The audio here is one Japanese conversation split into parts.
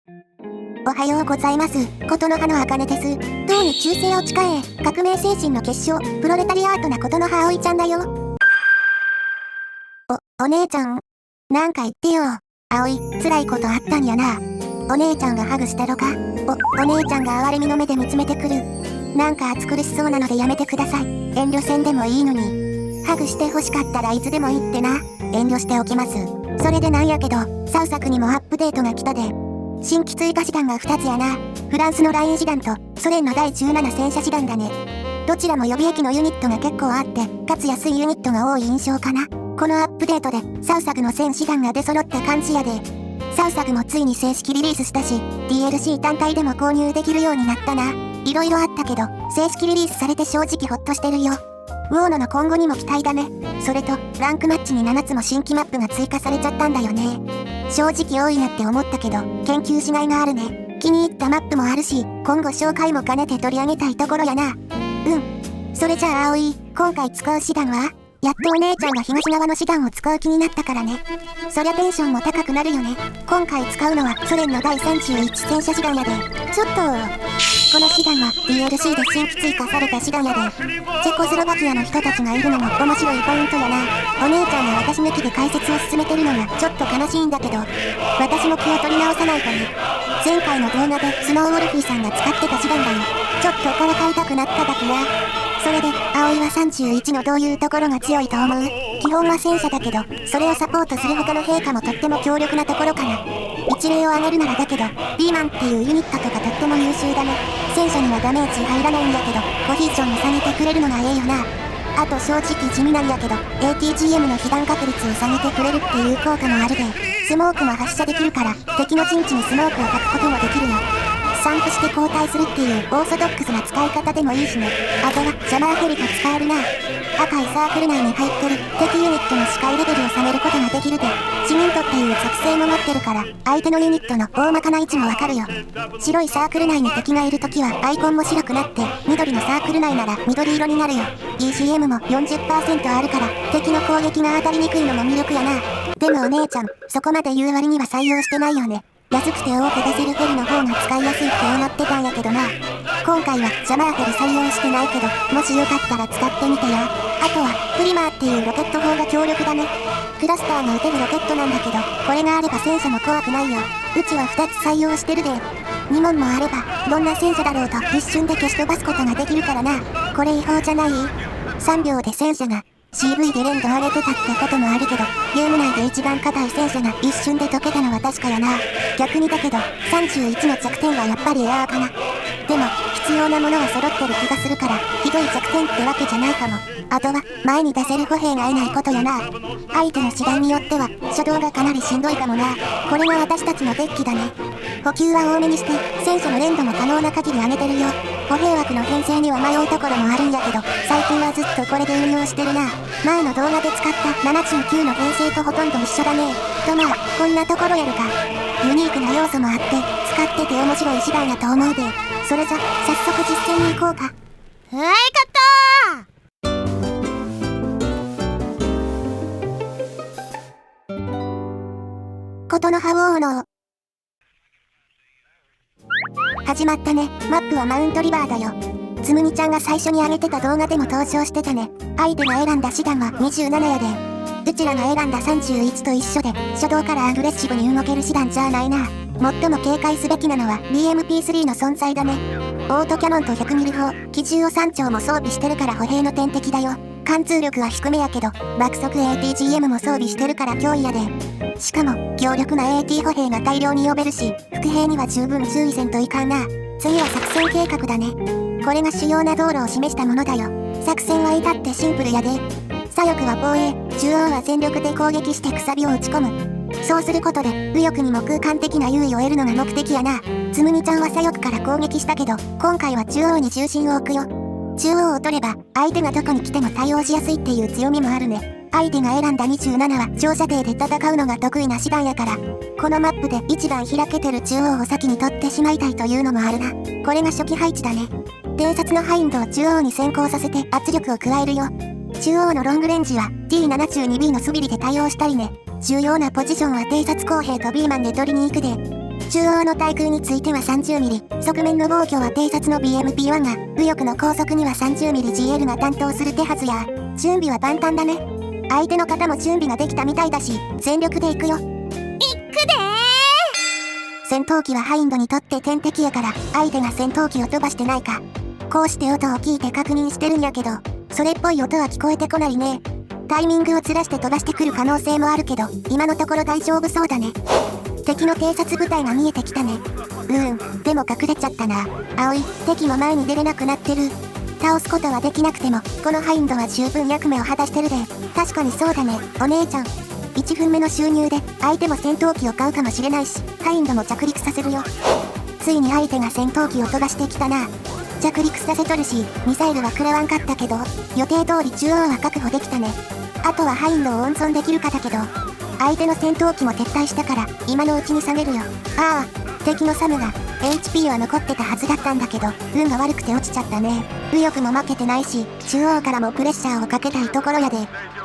おはようございます。ことの葉のあかねです。党に忠誠を誓え、革命精神の結晶、プロレタリアートなことの葉葵ちゃんだよ。お姉ちゃん、なんか言ってよ。葵、辛いことあったんやな。お姉ちゃんがハグしたろか。お姉ちゃんが哀れみの目で見つめてくる。なんか暑苦しそうなのでやめてください。遠慮せんでもいいのに。ハグして欲しかったらいつでもいいってな。遠慮しておきます。それでなんやけど、サウサクにもアップデートが来たで。新規追加師団が2つやな。フランスのライン師団とソ連の第17戦車師団だね。どちらも予備役のユニットが結構あって、かつ安いユニットが多い印象かな。このアップデートでサウサクの戦師団が出揃った感じやで。サウサクもついに正式リリースしたし、DLC 単体でも購入できるようになったな。いろいろあったけど、正式リリースされて正直ホッとしてるよ。ウォーノの今後にも期待だね。それと、ランクマッチに7つも新規マップが追加されちゃったんだよね。正直多いなって思ったけど、研究しがいがあるね。気に入ったマップもあるし、今後紹介も兼ねて取り上げたいところやな。それじゃあ葵、今回使う師団は？やっとお姉ちゃんが東側の師団を使う気になったからね。そりゃテンションも高くなるよね。今回使うのはソ連の第31戦車師団やで。ちょっと、この師団は DLC で新規追加された師団やで。チェコスロバキアの人たちがいるのも面白いポイントやな。お姉ちゃんが私抜きで解説を進めてるのがちょっと悲しいんだけど、私も気を取り直さないとね。前回の動画でスノーウォルフィーさんが使ってた師団だよ。ちょっとからかいたくなっただけや。それで、葵は31のどういうところが強いと思う？基本は戦車だけど、それをサポートする他の兵科もとっても強力なところかな。一例を挙げるならだけど、ビーマンっていうユニットとかとっても優秀だね。戦車にはダメージ入らないんだけど、ポジションに下げてくれるのがええよな。あと正直地味なんやけど、ATGM の被弾確率を下げてくれるっていう効果もあるで、スモークも発射できるから、敵の陣地にスモークを焚くこともできるよ。散布して交代するっていうオーソドックスな使い方でもいいしね。あとはジャマーヘリと使えるな。赤いサークル内に入ってる敵ユニットの視界レベルを下げることができるで、シミントっていう属性も持ってるから相手のユニットの大まかな位置もわかるよ。白いサークル内に敵がいるときはアイコンも白くなって、緑のサークル内なら緑色になるよ。ECM も 40% あるから敵の攻撃が当たりにくいのも魅力やな。でもお姉ちゃん、そこまで言う割には採用してないよね。安くて多く出せるヘリの方が使いやすいって思ってたんやけどな。今回はジャマーヘリ採用してないけど、もしよかったら使ってみてや。あとは、プリマーっていうロケット砲が強力だね。クラスターが撃てるロケットなんだけど、これがあれば戦車も怖くないよ。うちは2つ採用してるで。2門もあれば、どんな戦車だろうと一瞬で消し飛ばすことができるからな。これ違法じゃない？ 3 秒で戦車がCV で連度上げてたってこともあるけど、ゲーム内で一番硬い戦車が一瞬で解けたのは確かやな。逆にだけど、31の弱点はやっぱりエアーかな。でも、必要なものは揃ってる気がするから、ひどい弱点ってわけじゃないかも。あとは、前に出せる歩兵がいないことやな。相手の次第によっては、初動がかなりしんどいかもな。これが私たちのデッキだね。補給は多めにして、戦車の連度も可能な限り上げてるよ。歩兵枠の編成には迷うところもあるんやけど、最近はずっとこれで運用してるな。前の動画で使った79の編成とほとんど一緒だね。とまあ、こんなところやるか。ユニークな要素もあって、使ってて面白い次第だと思うで。それじゃ、早速実践に行こうか。はい、カットことの葉ウォーノ始まったね。マップはマウントリバーだよ。つむぎちゃんが最初に上げてた動画でも登場してたね。相手が選んだ師団は27やで。うちらが選んだ31と一緒で、初動からアグレッシブに動ける師団じゃないな。最も警戒すべきなのは BMP3 の存在だね。オートキャノンと100ミリ砲、機銃を3丁も装備してるから歩兵の天敵だよ。貫通力は低めやけど、爆速 ATGM も装備してるから脅威やで。しかも、強力な AT 歩兵が大量に呼べるし、伏兵には十分注意せんといかんな。次は作戦計画だね。これが主要な道路を示したものだよ。作戦は至ってシンプルやで。左翼は防衛、中央は全力で攻撃してくさびを打ち込む。そうすることで、右翼にも空間的な優位を得るのが目的やな。つむぎちゃんは左翼から攻撃したけど、今回は中央に重心を置くよ。中央を取れば、相手がどこに来ても対応しやすいっていう強みもあるね。相手が選んだ27は長射程で戦うのが得意な師団やから、このマップで一番開けてる中央を先に取ってしまいたいというのもあるな。これが初期配置だね。偵察のハインドを中央に先行させて圧力を加えるよ。中央のロングレンジは T72B のスビリで対応したりね。重要なポジションは偵察工兵とビーマンで取りに行くで。中央の対空については 30mm、側面の防御は偵察の BMP-1 が、右翼の高速には 30mmGL が担当する手はずや、準備は万端だね。相手の方も準備ができたみたいだし、全力で行くよ。いくで戦闘機はハインドにとって天敵やから、相手が戦闘機を飛ばしてないか。こうして音を聞いて確認してるんやけど、それっぽい音は聞こえてこないね。タイミングをずらして飛ばしてくる可能性もあるけど、今のところ大丈夫そうだね。敵の偵察部隊が見えてきたね。でも隠れちゃったな。葵、敵も前に出れなくなってる。倒すことはできなくても、このハインドは十分役目を果たしてるで。確かにそうだね、お姉ちゃん。1分目の収入で、相手も戦闘機を買うかもしれないし、ハインドも着陸させるよ。ついに相手が戦闘機を飛ばしてきたな。着陸させとるし、ミサイルは食らわんかったけど、予定通り中央は確保できたね。あとはハインドを温存できるかだけど、相手の戦闘機も撤退したから、今のうちに下げるよ。ああ、敵のサムが、HP は残ってたはずだったんだけど、運が悪くて落ちちゃったね。右翼も負けてないし、中央からもプレッシャーをかけたいところやで。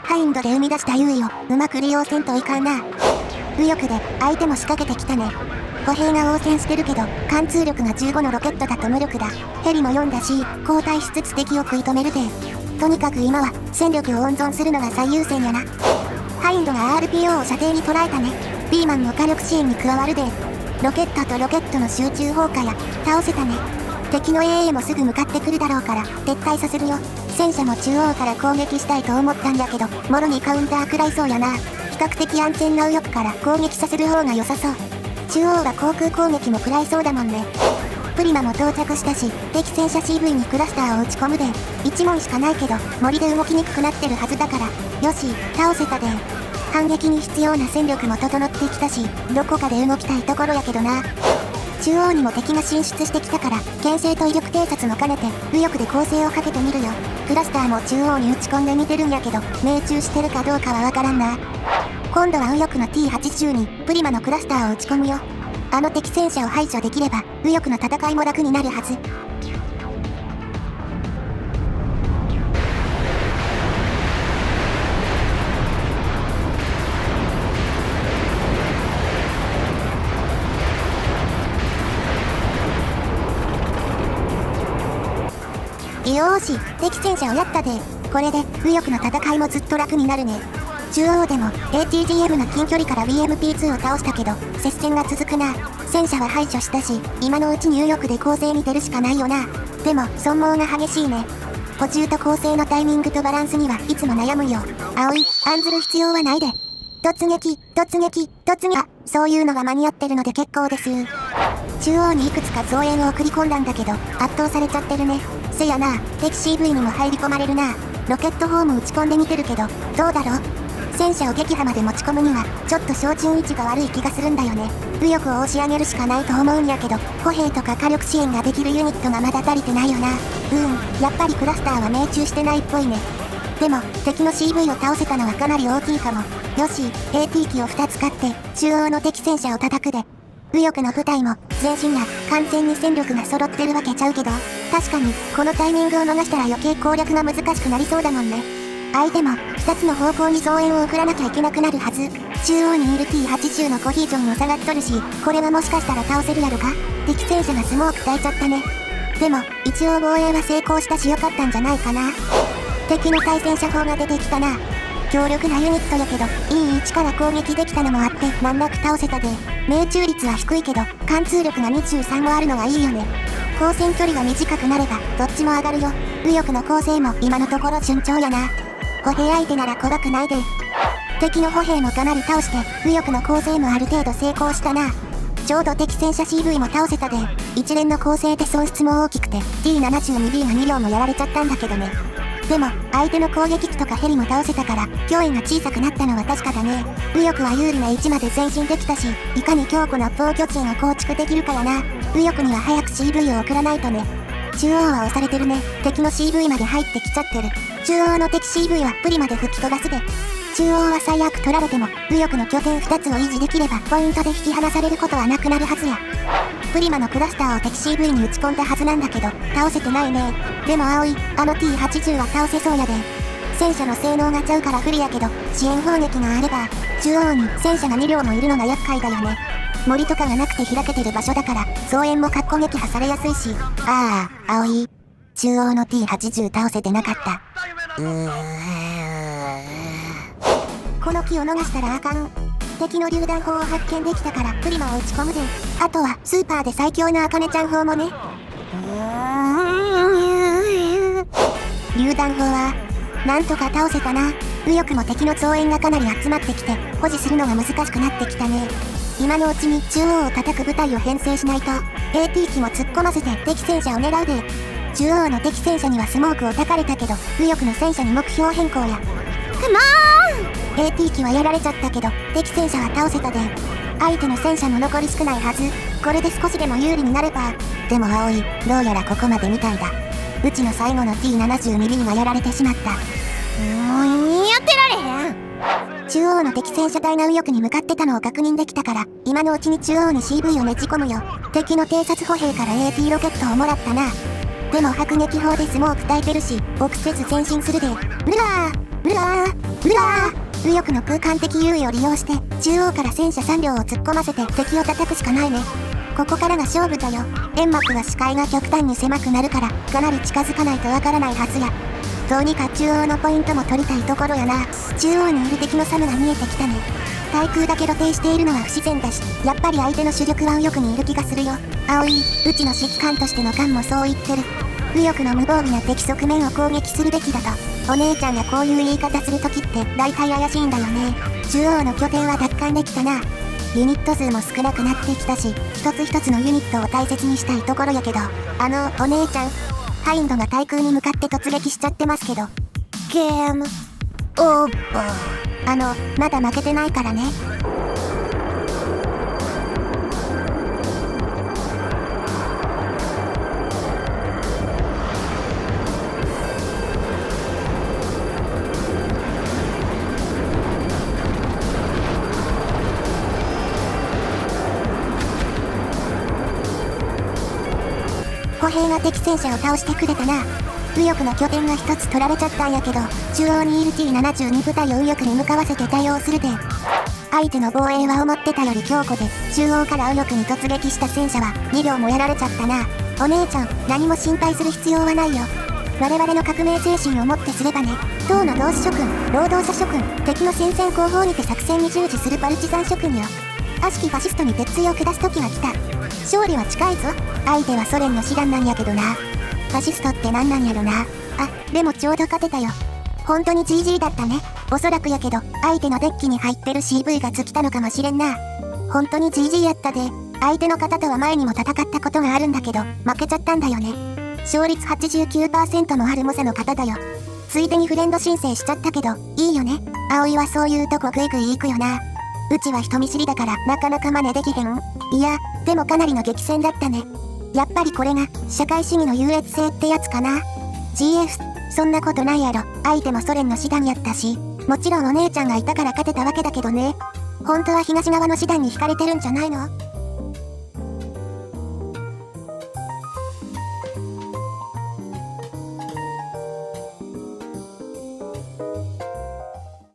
ハインドで生み出した優位を、うまく利用せんといかんな。右翼で、相手も仕掛けてきたね。歩兵が応戦してるけど、貫通力が15のロケットだと無力だ。ヘリも4だし、交代しつつ敵を食い止めるで。とにかく今は、戦力を温存するのが最優先やな。ハインドが RPO を射程に捉えたね。ピーマンも火力支援に加わるで。ロケットとロケットの集中砲火や、倒せたね。敵の AA もすぐ向かってくるだろうから、撤退させるよ。戦車も中央から攻撃したいと思ったんだけど、もろにカウンター食らいそうやな。比較的安全な右翼から攻撃させる方が良さそう。中央は航空攻撃も食らいそうだもんね。プリマも到着したし、敵戦車 CV にクラスターを打ち込むで。1問しかないけど、森で動きにくくなってるはずだから。よし、倒せたで。反撃に必要な戦力も整ってきたし、どこかで動きたいところやけどな。中央にも敵が進出してきたから、牽制と威力偵察も兼ねて、右翼で攻勢をかけてみるよ。クラスターも中央に打ち込んでみてるんやけど、命中してるかどうかはわからんな。今度は右翼の T80 に、プリマのクラスターを打ち込むよ。あの敵戦車を排除できれば、右翼の戦いも楽になるはず。よーし、敵戦車をやったで。これで、右翼の戦いもずっと楽になるね。中央でも、ATGM の近距離から BMP-2 を倒したけど、接戦が続くな。戦車は排除したし、今のうちに右翼で攻勢に出るしかないよな。でも、損耗が激しいね。補充と攻勢のタイミングとバランスにはいつも悩むよ。葵、案ずる必要はないで。突撃。あ、そういうのが間に合ってるので結構です。中央にいくつか増援を送り込んだんだけど、圧倒されちゃってるね。せやな、敵 CV にも入り込まれるな。ロケット砲も打ち込んでみてるけど、どうだろう。戦車を撃破まで持ち込むには、ちょっと照準位置が悪い気がするんだよね。右翼を押し上げるしかないと思うんやけど、歩兵とか火力支援ができるユニットがまだ足りてないよな。やっぱりクラスターは命中してないっぽいね。でも、敵の CV を倒せたのはかなり大きいかも。よし、AT 機を2つ買って、中央の敵戦車を叩くで。右翼の部隊も、前進や、完全に戦力が揃ってるわけちゃうけど、確かに、このタイミングを逃したら余計攻略が難しくなりそうだもんね。相手も、2つの方向に増援を送らなきゃいけなくなるはず。中央にいる T80 のコヒージョンを下がっとるし、これはもしかしたら倒せるやろか。敵戦車がスモーク焚いちゃったね。でも、一応防衛は成功したし良かったんじゃないかな。敵の対戦車砲が出てきたな。強力なユニットやけど、いい位置から攻撃できたのもあって、難なく倒せたで。命中率は低いけど、貫通力が23もあるのがいいよね。交戦距離が短くなれば、どっちも上がるよ。右翼の攻勢も今のところ順調やな。歩兵相手なら怖くないで。敵の歩兵もかなり倒して、右翼の攻勢もある程度成功したな。ちょうど敵戦車 CV も倒せたで。一連の攻勢で損失も大きくて、T72B が2両もやられちゃったんだけどね。でも、相手の攻撃機とかヘリも倒せたから、脅威が小さくなったのは確かだね。右翼は有利な位置まで前進できたし、いかに強固な防御陣を構築できるかやな。右翼には早く CV を送らないとね。中央は押されてるね。敵の CV まで入ってきちゃってる。中央の敵 CV はプリまで吹き飛ばすで。中央は最悪取られても、右翼の拠点2つを維持できれば、ポイントで引き離されることはなくなるはずや。プリマのクラスターを敵 CV に打ち込んだはずなんだけど、倒せてないね。でも葵、あの T80 は倒せそうやで。戦車の性能がちゃうから不利やけど、支援砲撃があれば、中央に戦車が2両もいるのが厄介だよね。森とかがなくて開けてる場所だから増援も格好撃破されやすいし。ああ、葵。中央の T80 倒せてなかった。この木を逃したらあかん。敵の榴弾砲を発見できたからプリマを打ち込むで。あとはスーパーで最強のアカネちゃん砲もね。榴弾砲はなんとか倒せたな。右翼も敵の増援がかなり集まってきて保持するのが難しくなってきたね。今のうちに中央を叩く部隊を編成しないと AT 機も突っ込ませて敵戦車を狙うで。中央の敵戦車にはスモークを焚かれたけど右翼の戦車に目標変更や。AT 機はやられちゃったけど敵戦車は倒せたで。相手の戦車も残り少ないはず。これで少しでも有利になれば。でも葵、どうやらここまでみたいだ。うちの最後の T72 がやられてしまった。やってられへん。中央の敵戦車隊が右翼に向かってたのを確認できたから今のうちに中央に CV をねじ込むよ。敵の偵察歩兵から AT ロケットをもらったな。でも迫撃砲でスモーク焚いてるし臆せず前進するで。右翼の空間的優位を利用して中央から戦車3両を突っ込ませて敵を叩くしかないね。ここからが勝負だよ。煙幕は視界が極端に狭くなるからかなり近づかないとわからないはずや。どうにか中央のポイントも取りたいところやな。中央にいる敵のサムが見えてきたね。対空だけ露呈しているのは不自然だしやっぱり相手の主力は右翼にいる気がするよ。葵、うちの指揮官としての官もそう言ってる。右翼の無防備な敵側面を攻撃するべきだと。お姉ちゃんがこういう言い方するときって大体怪しいんだよね。中央の拠点は奪還できたな。ユニット数も少なくなってきたし一つ一つのユニットを大切にしたいところやけどお姉ちゃんハインドが対空に向かって突撃しちゃってますけど。ゲームオーバー。まだ負けてないからね。歩兵が敵戦車を倒してくれたな。右翼の拠点が一つ取られちゃったんやけど中央にいる T72 部隊を右翼に向かわせて対応するで。相手の防衛は思ってたより強固で中央から右翼に突撃した戦車は2両もやられちゃったな。お姉ちゃん何も心配する必要はないよ。我々の革命精神をもってすればね。党の同志諸君、労働者諸君、敵の戦線後方にて作戦に従事するパルチザン諸君よ。悪しきファシストに鉄槌を下す時が来た。勝利は近いぞ。相手はソ連の師団なんやけどな。ファシストって何なんやろな。でもちょうど勝てたよ。本当に GG だったね。おそらくやけど相手のデッキに入ってる CV が尽きたのかもしれんな。本当に GG やったで。相手の方とは前にも戦ったことがあるんだけど負けちゃったんだよね。勝率 89% もある猛者の方だよ。ついでにフレンド申請しちゃったけどいいよね。葵はそういうとこグイグイ行くよな。うちは人見知りだからなかなか真似できへん。いやでもかなりの激戦だったね。やっぱりこれが社会主義の優越性ってやつかな。 GF そんなことないやろ。相手もソ連の師団やったしもちろんお姉ちゃんがいたから勝てたわけだけどね。本当は東側の師団に惹かれてるんじゃないの？